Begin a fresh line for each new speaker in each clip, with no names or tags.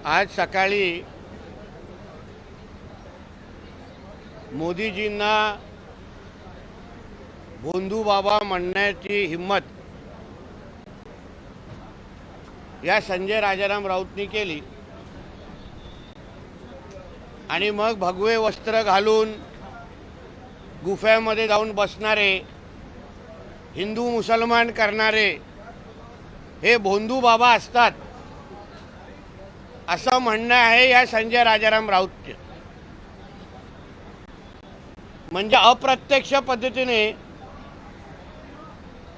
आज सकाळी मोदीजींना भोंदू बाबा म्हणण्याची हिम्मत या संजय राजाराम राऊतनी केली आणि मग भगवे वस्त्र घालून गुफ्यामध्ये जाऊन बसणारे, हिंदू मुसलमान करणारे हे भोंदू बाबा असतात असं म्हणणं आहे या संजय राजाराम राऊतचे। म्हणजे अप्रत्यक्ष पद्धतीने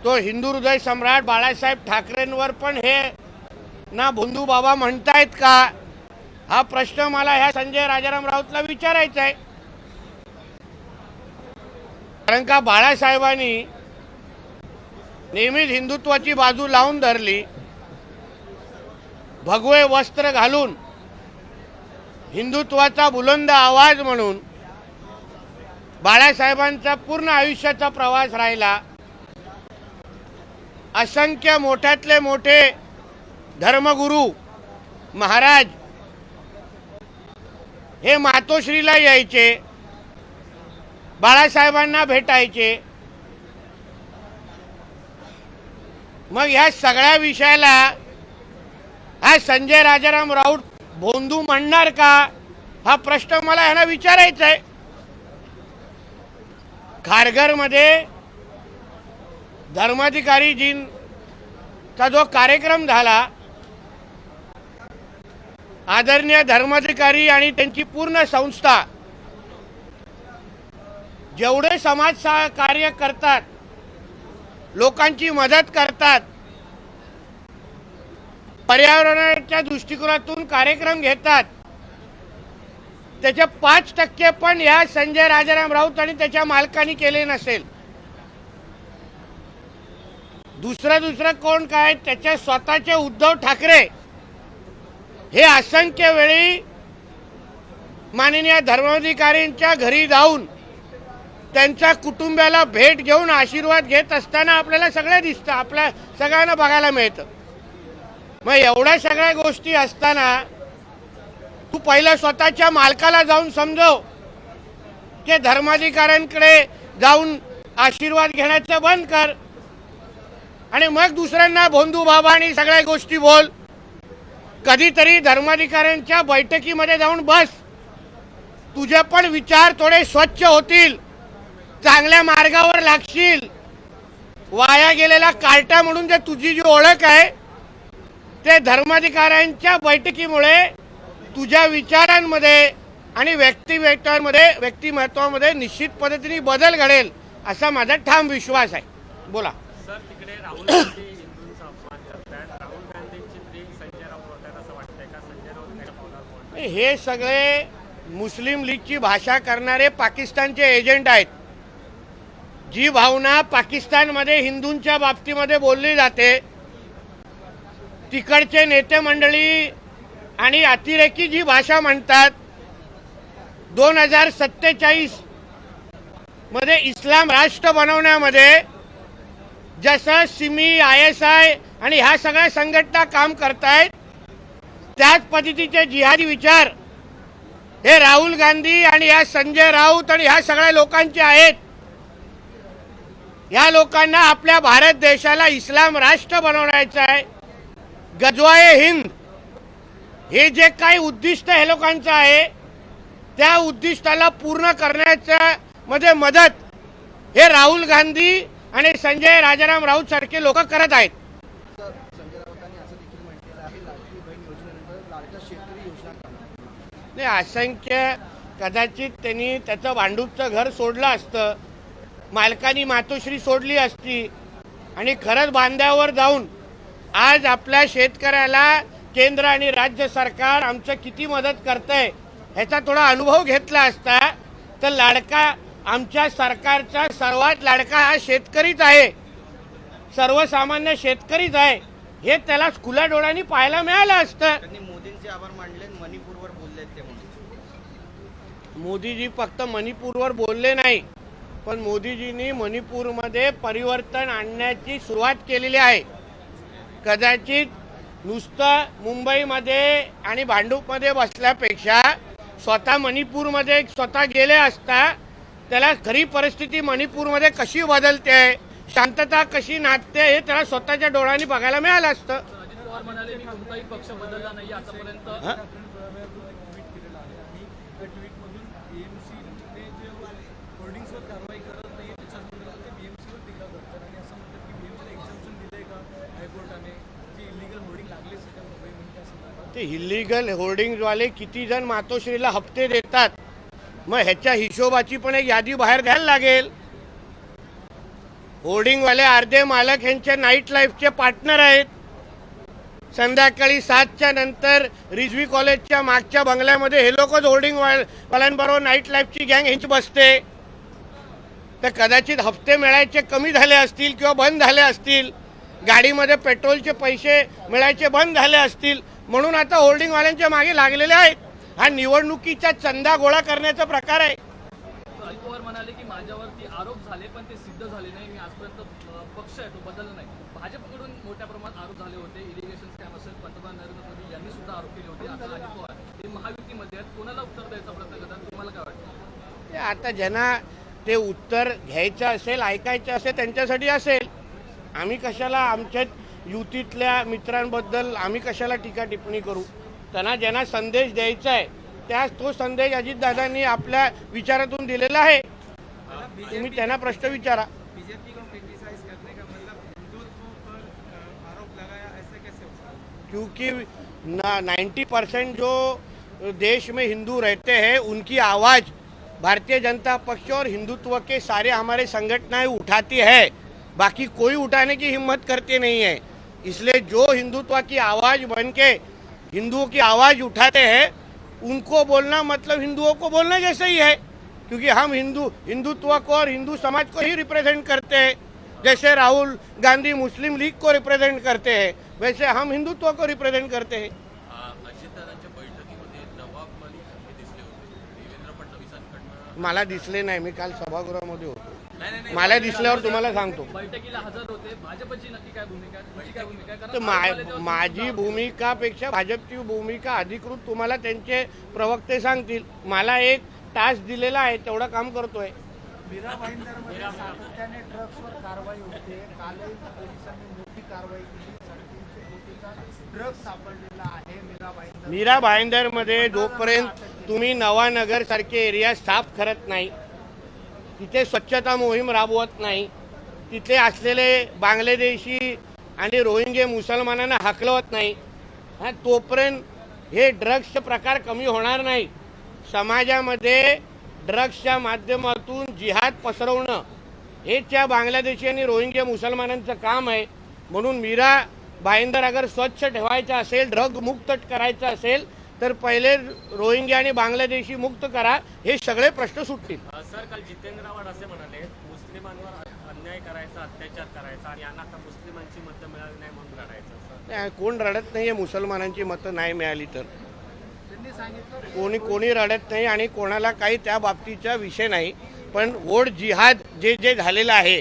तो हिंदू हृदय सम्राट बाळासाहेब ठाकरेंवर पण हे ना भोंदू बाबा म्हणतायत का, हा प्रश्न मला ह्या संजय राजाराम राऊतला विचारायचा आहे। कारण का बाळासाहेबांनी नेहमीच हिंदुत्वाची बाजू लावून धरली, भगवे वस्त्र घालून हिंदुत्वाचा बुलंद आवाज म्हणून बाळासाहेबांचा पूर्ण आयुष्याचा प्रवास राहिला। असंख्य मोठ्यातले मोठे धर्मगुरू महाराज हे मातोश्रीला यायचे, बाळासाहेबांना भेटायचे। मग ह्या सगळ्या विषयाला हा संजय राजाराम राऊत भोंदू म्हणणार का, हा प्रश्न मला ह्यांना विचारायचा आहे। खारघरमध्ये धर्माधिकारीजींचा जो कार्यक्रम झाला, आदरणीय धर्माधिकारी आणि त्यांची पूर्ण संस्था जेवढे समाज कार्य करतात, लोकांची मदत करतात, पर्यावरणाच्या दृष्टिकोनातून कार्यक्रम घेतात, त्याचे 5% पण या संजय राजाराम राऊत आणि त्याच्या मालकांनी केले नसेल। दुसरं कोण काय, त्याचे स्वतःचे उद्धव ठाकरे हे असंख्य वेळी माननीय धर्माधिकाऱ्यांच्या घरी जाऊन त्यांच्या कुटुंबाला भेट घेऊन आशीर्वाद घेत असताना आपल्याला सगळं दिसतं, आपल्या सगळ्यांना बघायला मिळतं। मग एवढ्या सगळ्या गोष्टी असताना तू पहिला स्वतःच्या मालकाला जाऊन समजव की धर्माधिकाऱ्यांकडे जाऊन आशीर्वाद घेण्याचं बंद कर आणि मग दुसऱ्यांना भोंदू बाबा आणि सगळ्या गोष्टी बोल। कधीतरी धर्माधिकाऱ्यांच्या बैठकीमध्ये जाऊन बस, तुझे पण विचार थोडे स्वच्छ होतील, चांगल्या मार्गावर लागशील। वाया गेलेला कार्टा म्हणून जे तुझी जी ओळख आहे ते धर्माधिकाऱ्यांच्या बैठकीमुळे तुझ्या विचारांमध्ये आणि व्यक्तिमत्वामध्ये निश्चित पद्धतीने बदल घडेल असा माझा ठाम विश्वास आहे। बोला
सर, तिकडे राहुल गांधी हिंदूंचा अपमान करतात, राहुल गांधींची स्त्री संजय राऊत होतात असं वाटतंय का? संजय राऊत
हे सगळे मुस्लिम लीगची भाषा करणारे पाकिस्तानचे एजंट आहेत। जी भावना पाकिस्तानमध्ये हिंदूंच्या बाबतीमध्ये बोलली जाते, तिकडचे नेते मंडळी आणि अतिरेकी जी भाषा म्हणतात, 2047 मध्ये इस्लाम राष्ट्र बनवण्यामध्ये जसं सिमी, ISI आणि ह्या सगळ्या संघटना काम करतायत, त्याच पद्धतीचे जिहादी विचार हे राहुल गांधी आणि या संजय राऊत आणि ह्या सगळ्या लोकांचे आहेत। या लोकांना आपल्या भारत देशाला इस्लाम राष्ट्र बनवण्याचं आहे। गजवाए हिंद हे जे काही उद्दिष्ट हे लोकांचं आहे, त्या उद्दिष्टाला पूर्ण करण्याच्या मध्ये मदत हे राहुल गांधी आणि संजय राजाराम राऊत सारखे लोक करत आहेत। असंख्य कदाचित त्यांनी त्याचं भांडूपचं घर सोडलं असतं, मालकानी मातोश्री सोडली असती आणि खरंच बांध्यावर जाऊन आज आपल्या शेतकऱ्याला केंद्र आणि राज्य सरकार आमचं किती मदत करतंय ह्याचा थोडा अनुभव घेतला असता तर लाडका आमच्या सरकारचा सर्वात लाडका हा शेतकरीच आहे, सर्वसामान्य शेतकरीच आहे, हे त्याला खुल्या डोळ्यांनी पाहायला मिळालं असतं।
मोदींचे आभार मानले, मणिपूरवर बोलले ते म्हणून।
मोदीजी फक्त मणिपूरवर बोलले नाही, पण मोदीजींनी मणिपूरमध्ये परिवर्तन आणण्याची सुरुवात केलेली आहे। कदाचित नुसतं मुंबईमध्ये आणि भांडूपमध्ये बसल्यापेक्षा स्वतः मणिपूरमध्ये स्वतः गेले असता त्याला खरी परिस्थिती मणिपूरमध्ये कशी बदलते, शांतता कशी नांदते हे त्याला स्वतःच्या डोळ्यांनी बघायला मिळालं असतं.
अजित पवार म्हणाले मी कोणताही पक्ष बदलला नाही आतापर्यंत.
ते इलिगल होर्डिंगवाले किती जण मातोश्रीला हप्ते देतात, मग ह्याच्या हिशोबाची पण एक यादी बाहेर द्यायला लागेल. होर्डिंगवाले अर्धे मालक ह्यांचे नाईट लाईफचे पार्टनर आहेत. संध्याकाळी 7च्या नंतर रिझवी कॉलेजच्या मागच्या बंगल्यामध्ये हे लोकच होर्डिंग वाल्यांबरोबर नाईट लाईफची गँग ह्यांची बसते. तर कदाचित हप्ते मिळायचे कमी झाले असतील किंवा बंद झाले असतील, गाडीमध्ये पेट्रोलचे पैसे मिळायचे बंद झाले असतील, म्हणून आता होल्डिंगवाल्यांच्या मागे लागलेले आहेत. हा निवडणुकीचा चंदा गोळा करण्याचा प्रकार आहे.
अजित पवार म्हणाले की माझ्यावरती आरोप झाले पण ते सिद्ध झाले नाही. मी आजपर्यंत पक्ष आहे तो बदलला नाही. भाजपकडून मोठ्या प्रमाणात आरोप झाले होते. इरिगेशन स्कॅम असेल, पंतप्रधान नरेंद्र मोदी यांनी सुद्धा आरोप केले होते. आता अजित पवार हे महायुतीमध्ये आहेत, कोणाला उत्तर द्यायचा प्रयत्न करतात, तुम्हाला काय वाटतं?
ते आता ज्यांना ते उत्तर घ्यायचं असेल, ऐकायचं असेल त्यांच्यासाठी असेल. आम्ही कशाला आमच्या युतीतल्या मित्रांबद्दल आम्ही कशाला टीका टिप्पणी करू. त्यांना ज्यांना संदेश द्यायचा आहे तो संदेश अजितदादांनी आपल्या विचारातून दिलेला आहे. तुम्ही त्यांना प्रश्न विचारा.
बीजेपी को क्रिटिसाइज करने का मतलब हिंदुत्व पर आरोप लगाया, ऐसे कैसे हो सकता है?
क्योंकि 90% जो देश में हिंदू रहते हैं उनकी आवाज़ भारतीय जनता पक्ष और हिंदुत्व के सारे हमारे संगठनाएं उठाती है, बाकी कोई उठाने की हिम्मत करते नहीं है. इसलिए जो हिंदुत्व की आवाज़ बन के हिंदुओं की आवाज़ उठाते हैं उनको बोलना मतलब हिंदुओं को बोलना जैसे ही है. क्योंकि हम हिंदुत्व को और हिंदू समाज को ही रिप्रेजेंट करते हैं. जैसे राहुल गांधी मुस्लिम लीग को रिप्रेजेंट करते हैं, वैसे हम हिंदुत्व को रिप्रेजेंट करते हैं.
अजितदादांच्या बैठकीमध्ये नवाब मलिक हे दिसले होते. देवेंद्र फडणवीसांकडनं
मला दिसले नाही, मी काल सभागृहामध्ये होतो. मला दिसल्यावर तुम्हाला सांगतो.
बैठकीला हजर होते. भाजपची नक्की काय भूमिका, तुमची काय भूमिका आहे?
तर
कारण
माझी भूमिकापेक्षा भाजपची भूमिका अधिकृत तुम्हाला त्यांचे प्रवक्ते सांगतील. मला एक टास्क दिलेला आहे, तेवढं काम करतोय.
मीरा भाईंदरमध्ये सातत्याने ड्रग्सवर कारवाई होते. कालही पोलिसांनी मोठी कारवाई केली. 350 कोटीचा ड्रग्स सापडलेला आहे
मीरा भाईंदरमध्ये. जोपर्यंत तुम्ही नवानगर सारखे एरिया साफ करत नाही, तिथे स्वच्छता मोहीम राबवत नाही, तिथे असलेले बांगलादेशी आणि रोहिंगे मुसलमानांना हकलवत नाही, तोपर्यंत हे ड्रग्सचे प्रकार कमी होणार नाही. समाजामध्ये ड्रग्सच्या माध्यमातून जिहाद पसरवणं हे त्या बांगलादेशी आणि रोहिंग्या मुसलमानांचं काम आहे. म्हणून मीरा भाईंदर अगर स्वच्छ ठेवायचं असेल, ड्रग मुक्त करायचं असेल तर पहिले रोहिंग्या आणि बांगलादेशी मुक्त करा, हे सगळे प्रश्न सुटतील.
सर, काल जितेंद्र आव्हाड असे म्हणाले मुस्लिमांवर अन्याय करायचा, अत्याचार करायचा आणि यांना आता मुस्लिमांची मतं मिळाली नाही म्हणून रडायचं.
कोण रडत नाहीये मुसलमानांची मतं नाही मिळाली तर. कोणी रडत नाही आणि कोणाला काही त्या बाबतीचा विषय नाही. पण वोट जिहाद जे झालेलं आहे,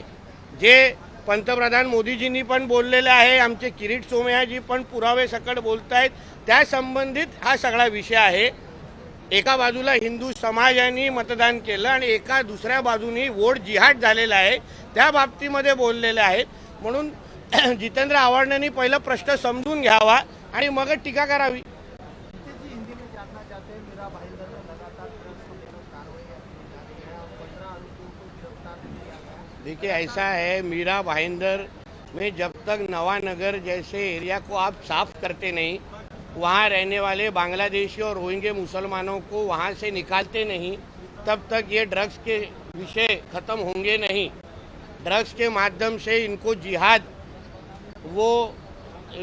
जे पंतप्रधान मोदीजींनी पण बोललेलं आहे, आमचे किरीट सोमयाजी पण पुरावे सकट बोलत आहेत, त्या संबंधित हा सगळा विषय आहे. एका बाजूला हिंदू समाजाने मतदान केलं आणि एका दुसऱ्या बाजूनी वोट जिहाद झालेला आहे, त्या बाबतीमध्ये बोललेले आहेत. म्हणून जितेंद्र आव्हाडांनी पहिला प्रश्न समजून घ्यावा आणि मग टीका करावी. देखिए ऐसा है, मीरा भाईंदर में जब तक नवानगर जैसे एरिया को आप साफ करते नहीं, वहाँ रहने वाले बांग्लादेशी और रोहिंगे मुसलमानों को वहाँ से निकालते नहीं, तब तक ये ड्रग्स के विषय ख़त्म होंगे नहीं. ड्रग्स के माध्यम से इनको जिहाद वो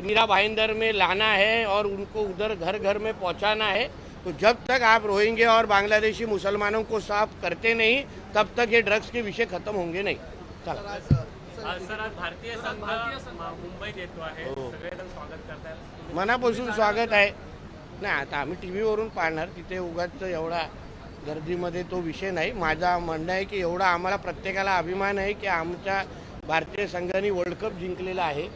मीरा भाईंदर में लाना है और उनको उधर घर घर में पहुँचाना है. तो जब तक आप रोहिंगे और बांग्लादेशी मुसलमानों को साफ करते नहीं, तब तक ये ड्रग्स के विषय खत्म होंगे नहीं. चला.
सर, आज भारतीय संघ मुंबईत येतो आहे, सगळेजण स्वागत करतात.
मनापासून स्वागत आहे. नाही, आता आम्ही टी व्हीवरून पाहणार, तिथे उगाच एवढा गर्दीमध्ये तो विषय नाही. माझा म्हणणं आहे की एवढा आम्हाला प्रत्येकाला अभिमान आहे की आमच्या भारतीय संघाने वर्ल्ड कप जिंकलेला आहे.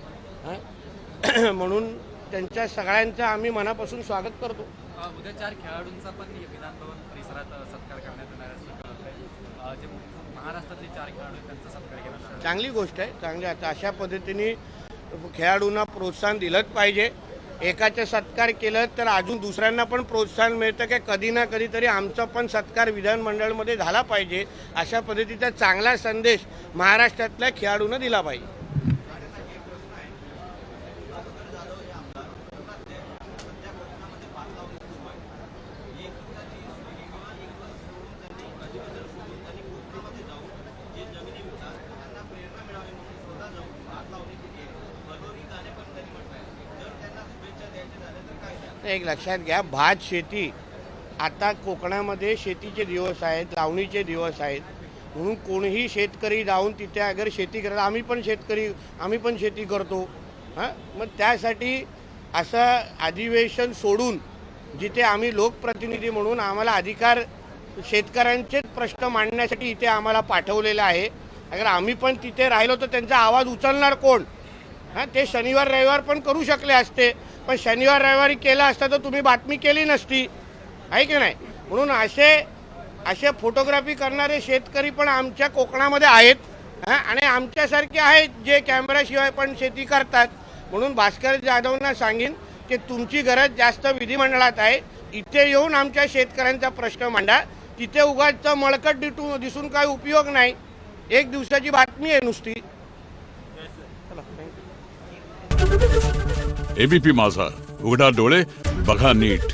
म्हणून त्यांच्या सगळ्यांचं आम्ही मनापासून स्वागत करतो.
उद्या 4 खेळाडूंचा पण विधान भवन परिसरात सत्कार करण्यात येणार असं कळतंय. जे महाराष्ट्रातले 4 खेळाडू आहेत त्यांचा सत्कार केला जाणार.
चांगली गोष्ट आहे, चांगली. आता अशा पद्धतीने खेळाडूंना प्रोत्साहन दिलंच पाहिजे. एकाचा सत्कार केलं तर अजून दुसऱ्यांना पण प्रोत्साहन मिळतं की कधी ना कधीतरी आमचा पण सत्कार विधानमंडळामध्ये झाला पाहिजे. अशा पद्धतीचा चांगला संदेश महाराष्ट्रातल्या खेळाडूंना दिला पाहिजे. एक लक्षात घ्या, भात शेती आता कोकणामध्ये शेतीचे दिवस आहेत, लावणीचे दिवस आहेत, म्हणून कोणीही शेतकरी जाऊन तिथे अगर शेती करत, आम्ही पण शेती करतो. हां, मग त्यासाठी असं अधिवेशन सोडून जिथे आम्ही लोकप्रतिनिधी म्हणून आम्हाला अधिकार शेतकऱ्यांचेच प्रश्न मांडण्यासाठी इथे आम्हाला पाठवलेलं आहे. अगर आम्ही पण तिथे राहिलो तर त्यांचा आवाज उचलणार कोण? हां, ते शनिवार रविवार पण करू शकले असते, पण शनिवार रविवारी केलं असतं तर तुम्ही बातमी केली नसती, आहे की नाही? म्हणून असे फोटोग्राफी करणारे शेतकरी पण आमच्या कोकणामध्ये आहेत. हां, आणि आमच्यासारखे आहेत जे कॅमेराशिवाय पण शेती करतात. म्हणून भास्कर जाधवना सांगेन की तुमची गरज जास्त विधिमंडळात आहे, इथे येऊन आमच्या शेतकऱ्यांचा प्रश्न मांडा. तिथे उगाच मळकट दिसून काही उपयोग नाही. एक दिवसाची बातमी आहे नुसती.
एबीपी माझा, उघडा डोळे बघा नीट.